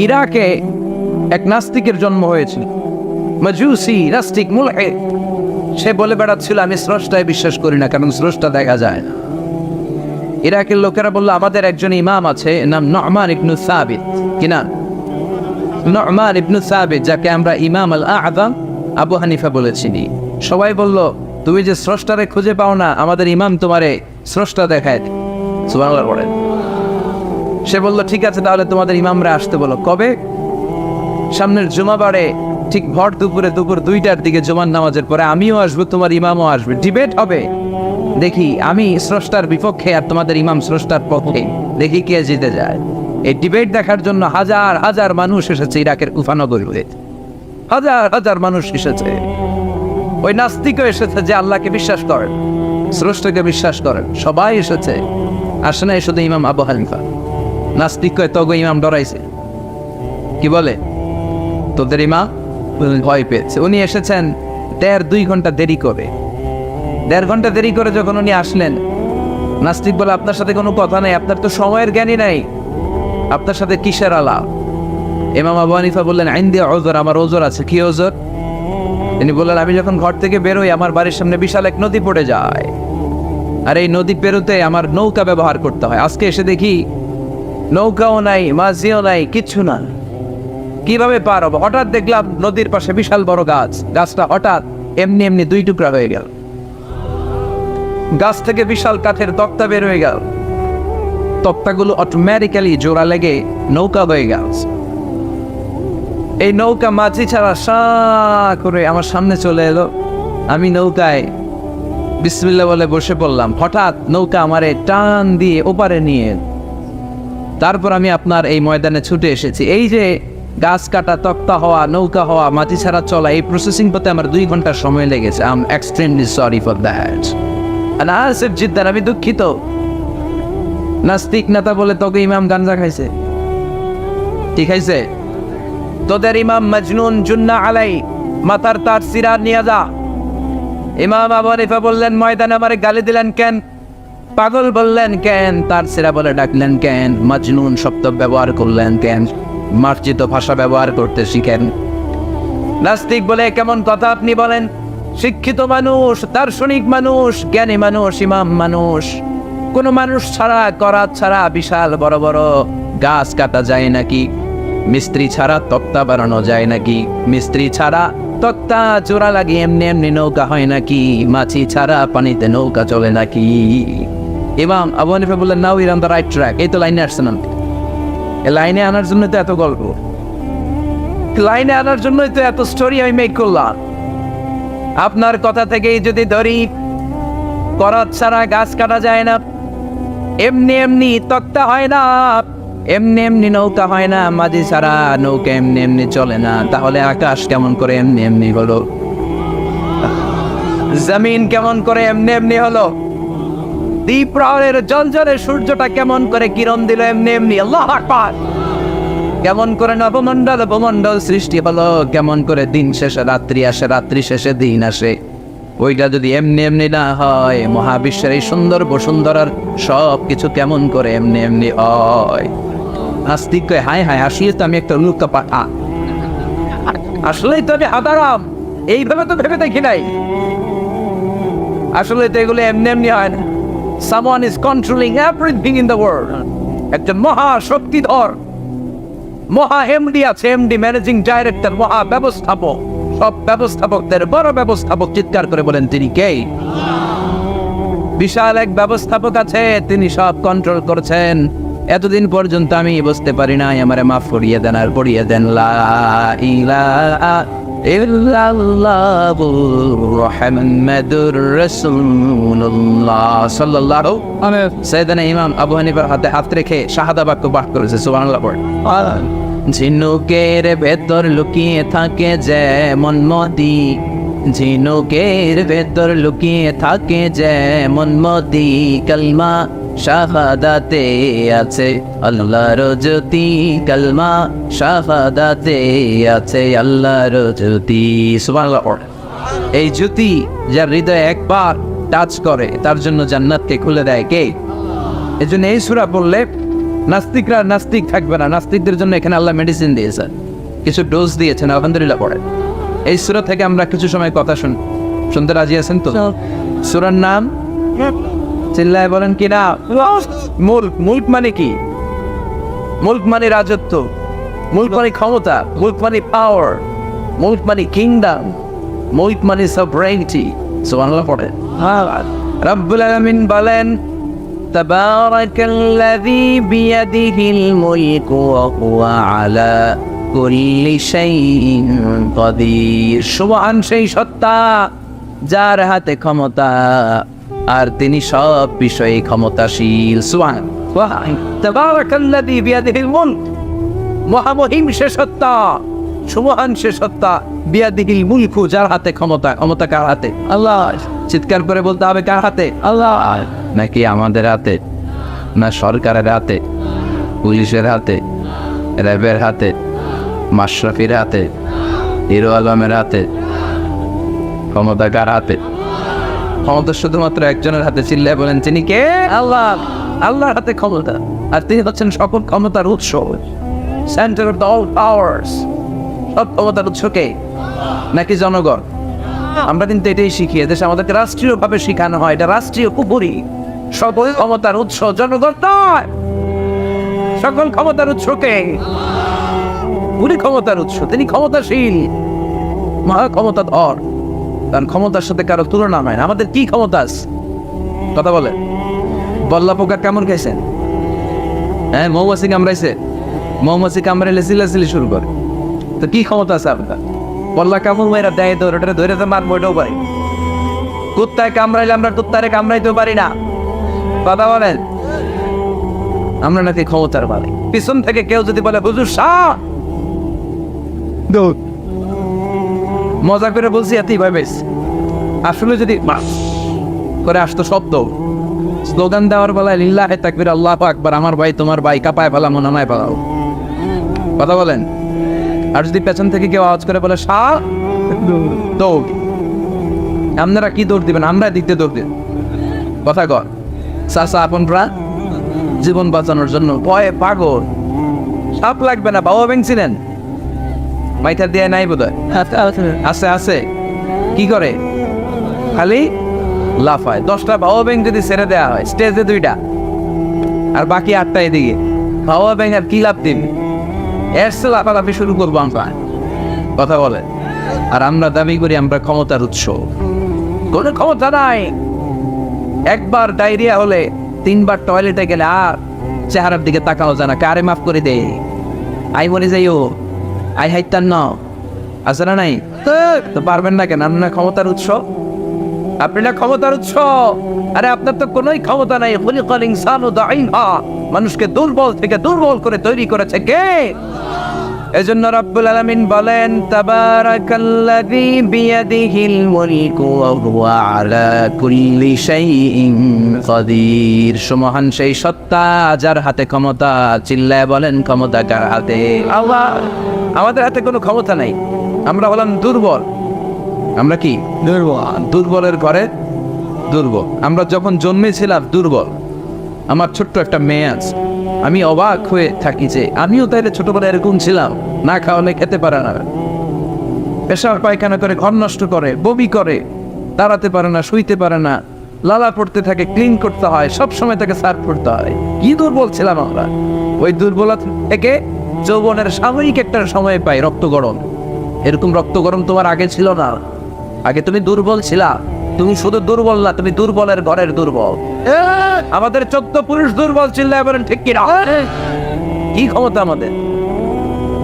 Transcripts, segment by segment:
ইরাকে এক নাস্তিকের জন্ম হয়েছিল, মাজুসি নাস্তিক মুলহিদ। সে বলে বেড়াচ্ছিল আমি স্রষ্টায় বিশ্বাস করি না, কারণ স্রষ্টা দেখা যায় না। ইরাকের লোকেরা বলল আমাদের একজন ইমাম আছে, নাম নু'মান ইবনে সাবিত। কি নাম? নু'মান ইবনে সাবিত, যাকে আমরা ইমাম আল আযম আবু হানিফা বলেছি। সবাই বলল তুমি যে স্রষ্টারে খুঁজে পাও না, আমাদের ইমাম তোমারে স্রষ্টা দেখায়। সুবহানাল্লাহ বলেন। সে বলল ঠিক আছে, তাহলে তোমাদের ইমামরা আসতে বলো। কবে? সামনের জুমাবারে ঠিক ভর দুপুরে, দুপুর 2টার দিকে জুমার নামাজের পরে আমিও আসবো, তোমার ইমামও আসবে, ডিবেট হবে। দেখি আমি স্রষ্টার বিপক্ষে আর তোমাদের ইমাম স্রষ্টার পক্ষে, দেখি কে জিতে যায়। এই ডিবেট দেখার জন্য হাজার হাজার মানুষ এসেছে ইরাকের কুফা নগরীতে, হাজার হাজার মানুষ এসেছে। ওই নাস্তিকও এসেছে যে আল্লাহকে বিশ্বাস করেন, স্রষ্টাকে বিশ্বাস করেন, সবাই এসেছে। আসে না শুধু ইমাম আবু হানিফা। নাস্তিক কয় তগো ইমাম ডরাইছে, কি বলে তোদের ইমাম ভয় পেয়েছে। উনি এসেছেন 1.5-2 ঘন্টা দেরি করে। 1.5 ঘন্টা দেরি করে যখন উনি আসলেন, নাস্তিক বলে আপনার সাথে কোনো কথা নাই, আপনার তো সময়ের জ্ঞানই নাই, আপনার সাথে কিসের আলাপ? ইমাম আবু হানিফা বললেন ইনদি উযর, আমার ওজর আছে। কি ওজর? তিনি বললেন আমি যখন ঘর থেকে বেরোই আমার বাড়ির সামনে বিশাল এক নদী পড়ে যায়, আর এই নদী পেরোতে আমার নৌকা ব্যবহার করতে হয়। আজকে এসে দেখি নৌকাও নাই, মাঝিও নাই, কিচ্ছু না, কিভাবে পার হবো? হঠাৎ দেখলাম নদীর পাশে বিশাল বড় গাছ, গাছটা হঠাৎ এমনি এমনি 2 টুকরা হয়ে গেল। গাছ থেকে বিশাল কাঠের তক্তা বের হয়ে গেল, তক্তাগুলো অটোমেটিক্যালি জোড়া লেগে নৌকা হয়ে গেল। এই নৌকা মাঝি ছাড়া সা করে আমার সামনে চলে এলো। আমি নৌকায় বিসমিল্লাহ বলে বসে পড়লাম। হঠাৎ নৌকা আমারে টান দিয়ে ওপারে নিয়ে, তারপর আমি আপনার এই ময়দানে ছুটে এসেছি। এই যে গাছ কাটা, তক্তা হওয়া, নৌকা হওয়া, মাটি ছাড়া চলা, এই প্রসেসিং করতে আমার 2 ঘন্টা সময় লেগেছে। I am extremely sorry for that. Asif Jiddar, আমি দুঃখিত। নাস্তিক নেতা বলে তোকে ইমাম গাঞ্জা খাইছে। ঠিক খাইছে? তোদের ইমাম মজনুন, জুন্না আলাই, মাথার তার সিরা নিয়ে যা। ইমাম আবু হানিফা বললেন ময়দানে আমারে গালি দিলেন কেন? পাগল বললেন কেন? তার সিরা বলে ডাকলেন কেন? মজনুন শব্দ ব্যবহার করলেন কেন? মার্জিত ভাষা ব্যবহার করতে শিখেন। নাস্তিক বলে কেমন কথা আপনি বলেন? শিক্ষিত মানুষ, দার্শনিক মানুষ, জ্ঞানী মানুষ, ইমাম মানুষ, কোন মানুষ ছাড়া, করাত ছাড়া বিশাল বড় বড় গাছ কাটা যায় নাকি? মিস্ত্রি ছাড়া তক্তা বানানো যায় নাকি? মিস্ত্রি ছাড়া তক্তা জোড়া লাগিয়ে এমনি এমনি নৌকা হয় নাকি? মাছি ছাড়া পানিতে নৌকা চলে নাকি? ইমাম আবু হানিফা বললেন now you on the right track. এই তো লাইনে আসছেন, এই লাইনে আনার জন্য তো এত গল্প, লাইনে আনার জন্যই তো এত স্টোরি আমি মেক করলাম। আপনার কথা থেকেই যদি ধরি, করাত ছাড়া গাছ কাটা যায় না, এমনি এমনি তক্তা হয় না, এমনি এমনি নৌকা হয় না, মাঝি ছাড়া নৌকা এমনি এমনি চলে না, তাহলে আকাশ কেমন করে এমনি এমনি হলো? জমিন কেমন করে এমনি এমনি হলো? দ্বীপ প্রহরের জলজলে সূর্যটা কেমন করে কিরণ দিল এমনি এমনি? আল্লাহু আকবার! কেমন করে নবমণ্ডল উপমণ্ডল সৃষ্টি হলো? কেমন করে দিন শেষে রাত্রি আসে, রাত্রি শেষে দিন আসে? ওইটা যদি এমনি এমনি না হয়, মহাবিশ্বের এই সুন্দর বসুন্ধরার সব কিছু কেমন করে এমনি এমনি হয়? নাস্তিক কয় হায় হায়, আসলে তো আমি একটা লুকা পাঠা, আসলেই তো আমি হাদারাম, এইভাবে তো ভেবে দেখি নাই। আসলে তো এগুলো এমনি এমনি হয় না। Someone is controlling everything in the world. একজন মহা শক্তিধর, মহা এমডি আছে, এমডি ম্যানেজিং ডাইরেক্টর, মহা ব্যবস্থাপক, সব ব্যবস্থাপকদের বড় ব্যবস্থাপক। চিৎকার করে বলেন তিনি কে? বিশাল এক ব্যবস্থাপক আছে, তিনি সব কন্ট্রোল করছেন। এতদিন পর্যন্ত আমি বুঝতে পারি নাই, আমারে মাফ করিয়ে দেন আর পড়িয়ে দেন লা ইলাহা ইল্লাল্লাহু মুহাম্মাদুর রাসূলুল্লাহ সাল্লাল্লাহু আলাইহি সাইয়েদনা ইমাম আবু হানিফার হাতে হাত রেখে শাহাদা বাক্য পাঠ করেছে। সুবহানাল্লাহ পড়ে। ঝিনুকের ভেতর লুকিয়ে থাকে যেমন মদি, ঝিনুকের ভেতর লুকিয়ে থাকে যেমন মদি, কালমা শাহাদাতে আছে আল্লাহর জ্যোতি, কালমা শাহাদাতে আছে আল্লাহর জ্যোতি। সুবহানাল্লাহ। এই জ্যোতি যার হৃদয়ে একবার টাচ করে তার জন্য জান্নাতকে খুলে দেয় কে? এজন্য এই সূরা পড়লে নাস্তিকরা নাস্তিক থাকবে না। নাস্তিকদের জন্য এখানে আল্লাহ মেডিসিন দিয়েছেন, কিছু ডোজ দিয়েছেন। আলহামদুলিল্লাহ পড়ে। এই সূরা থেকে আমরা কিছু সময় কথা শুনতে রাজি আছেন তো? সূরার নাম চিল্লায় বলেন কি না? মুলক। মুলক মানে কি? মুলক মানে রাজত্ব, মুলক মানে ক্ষমতা, মুলক মানে পাওয়ার, মুলক মানে কিংডম, মুলক মানে সভরেনিটি। সুবহানাল্লাহ পড়ে। রব্বুল আলামিন বলেন তাবারাকাল্লাযী বিয়াদিহিল মুলকু ওয়া হুয়া আলা কুল্লি শাইইন কাদির। সুবহান সেই সত্তা যার হাতে ক্ষমতা আর তিনি সব বিষয়ে ক্ষমতাশীল। সুবহান। তাবারাকাল্লাযী বিয়াদিহিল মুলক, মহামহিম সে সত্তা, সুবহান সে সত্তা, বিয়াদিহিল মুলকু যার হাতে ক্ষমতা। ক্ষমতা কার হাতে? আল্লাহ। চিৎকার করে বলতে হবে কার হাতে? আল্লাহ। নাকি আমাদের হাতে? না সরকারের হাতে, পুলিশের হাতে, র্যাবের হাতে, মাশরাফির হাতে, হিরো আলমের হাতে? ক্ষমতা কার হাতে? ক্ষমতা শুধুমাত্র একজনের হাতে। চিল্লায় বলেন তিনি কে? আল্লাহ। আল্লাহর হাতে ক্ষমতা, আর তিনি হচ্ছেন সকল ক্ষমতার উৎস, centre of the all powers. সব ক্ষমতার উৎস কে? নাকি জনগণ? আমরা কিন্তু এটাই শিখি, এদেশে আমাদেরকে রাষ্ট্রীয়ভাবে শিখানো হয় এটা রাষ্ট্রীয় কুপুরি। সকল ক্ষমতার উৎস জনগণ নয়, সকল ক্ষমতার উৎস কে? উনি ক্ষমতার উৎস, তিনি ক্ষমতাশীল, মহা ক্ষমতাধর, তার ক্ষমতার সাথে কারো তুলনা হয় না। আমাদের কি ক্ষমতা আছে? কথা বলে। বল্লা পোকা কেমন খাইছেন? হ্যাঁ, মৌমাছি কামড়াইছে, মৌমাছি কামড়াইলে চিল্লাচিল্লি শুরু করে, তো কি ক্ষমতা আছে আপনার? বল্লা কামড় মেয়েরা দেয় তো ওটা ধরে তো মারবো, এটাও পারি। কুত্তায় কামড়াইলে আমরা কুত্তারে কামড়াইতেও পারি না। কথা বলেন। আমরা নাকি ক্ষমতার মালিক। পিছন থেকে কেউ যদি বলে হুজুর শাহ, মজা করে বলছি এতই ভাই বেশ, আসলে যদি করে আসতো শব্দ, স্লোগান দেওয়ার বেলায় লিল্লাহে তাকবীর আল্লাহু আকবার, আমার ভাই তোমার ভাই, কাপায় ফেলামো নামায় ফেলাও। কথা বলেন। আর যদি পেছন থেকে কেউ আওয়াজ করে বলে শাহ, দৌড়। আপনারা কি দৌড় দিবেন? আমরা দিতে দৌড় দিন। কথা কর। চাচা আপনরা জীবন বাঁচানোর জন্য ভয়ে পাগল। সাপ লাগবে না, বাবা ভেঙছিলেন মাইথার দিয়ে নাই বোধ হয়। আছে আছে। কি করে? খালি লাফায়। 10টা বাবা ব্যাং যদি ছেড়ে দেওয়া হয় স্টেজে 2টা, আর বাকি 8টা এদিকে, বাবা ব্যাং আর কি লাভ দিন? এর সে লাফালাফি শুরু করবো আমরা। কথা বলে। আর আমরা দাবি করি আমরা ক্ষমতার উৎস। কোনো ক্ষমতা নাই। একবার ডায়রিয়া হলে 3বার টয়লেটে গেলে আর চেহারার দিকে তাকানো যায় না। কারে মাফ করে দে, আই মরে যাইও, আই হাইতান না, আছে না নাই? তো পারবেন না কেন? আপনার ক্ষমতার উৎস, আপনি না ক্ষমতার উৎস। আরে আপনার তো কোনোই ক্ষমতা নাই। খুলিকাল ইনসানু দাঈফা, মানুষকে দুর্বল থেকে দুর্বল করে তৈরি করেছে কে? এজন্য রব্বুল আলামিন বলেন তাবারাকাল্লাযী বিয়াদিহিল মুলকু ওয়া হুয়া আলা কুল্লি শাইইন কাদির। সুমহান সেই সত্তা যার হাতে ক্ষমতা। চিল্লায় বলেন ক্ষমতা কার হাতে? আল্লাহ। আমাদের হাতে কোনো ক্ষমতা নাই। আমরা হলাম দুর্বল। আমরা কি? দুর্বল। দুর্বলের ঘরে দুর্বল। আমরা যখন জন্মেছিলাম দুর্বল। আমার ছোট্ট একটা মেয়ে আছে, আমি অবাক হয়ে থাকি যে আমিও তাইলে ছোটবেলায় এরকম ছিলাম। না খাওয়ালে খেতে পারে না, পেশাব পায়খানা করে, ঘর নষ্ট করে, বমি করে, দাঁড়াতে পারে না, শুইতে পারে না, লালা পড়তে থাকে, ক্লিন করতে হয়, সব সময় তাকে সার্ভ করতে হয়। কি দুর্বল ছিলাম আমরা। ওই দুর্বলতা থেকে যৌবনের সাময়িক একটা সময় পাই রক্ত গরম। এরকম রক্ত গরম তোমার আগে ছিল না। আগে তুমি দুর্বল ছিলা। তুমি শুধু দুর্বল না, তুমি দুর্বলের ঘরের দুর্বল। আমাদের 14 পুরুষ দুর্বল। চিল্লায় বলেন ঠিক কিনা? কি ক্ষমতা আমাদের?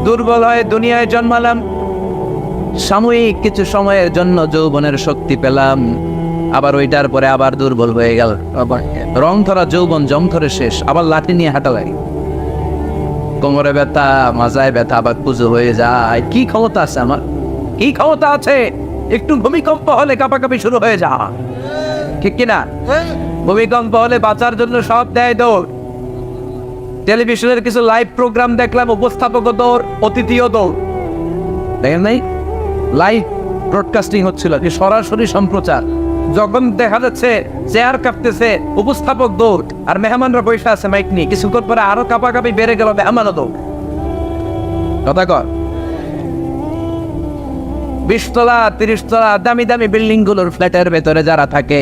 দুর্বল হয়ে দুনিয়ায় জন্মালাম, সাময়িক কিছু সময়ের জন্য যৌবনের শক্তি পেলাম, আবার ওইটার পরে আবার দুর্বল হয়ে গেল। রং ধরা যৌবন জং ধরে শেষ, আবার লাঠি নিয়ে হাঁটা লাগে, কোমরে ব্যথা, মাজায় ব্যথা, আবার পুজো হয়ে যায়। কি ক্ষমতা আছে আমার? কি ক্ষমতা আছে? একটু ভূমিকম্প হলে কাঁপাকাঁপি শুরু হয়ে যায়, ঠিক কিনা? ভূমিকম্প হলে বাঁচার জন্য সব দেয় দৌড়। টেলিভিশনের কিছু লাইভ প্রোগ্রাম দেখলাম, উপস্থাপক দৌড়, অতিথিও দৌড়। দেখেন নাই? লাইভ ব্রডকাস্টিং হচ্ছিল, সরাসরি সম্প্রচার। যখন দেখা যাচ্ছে চেয়ার কাঁপতেছে, উপস্থাপক দৌড়, আর মেহমানরা বসে আছে মাইক নিয়ে, কিছুক্ষণ পরে আরো কাঁপাকাঁপি বেড়ে গেল, মেহমানও দৌড়। কথা কর। 20 তলা 30 তলা দামি দামি বিল্ডিং গুলোর ফ্ল্যাটের ভেতরে যারা থাকে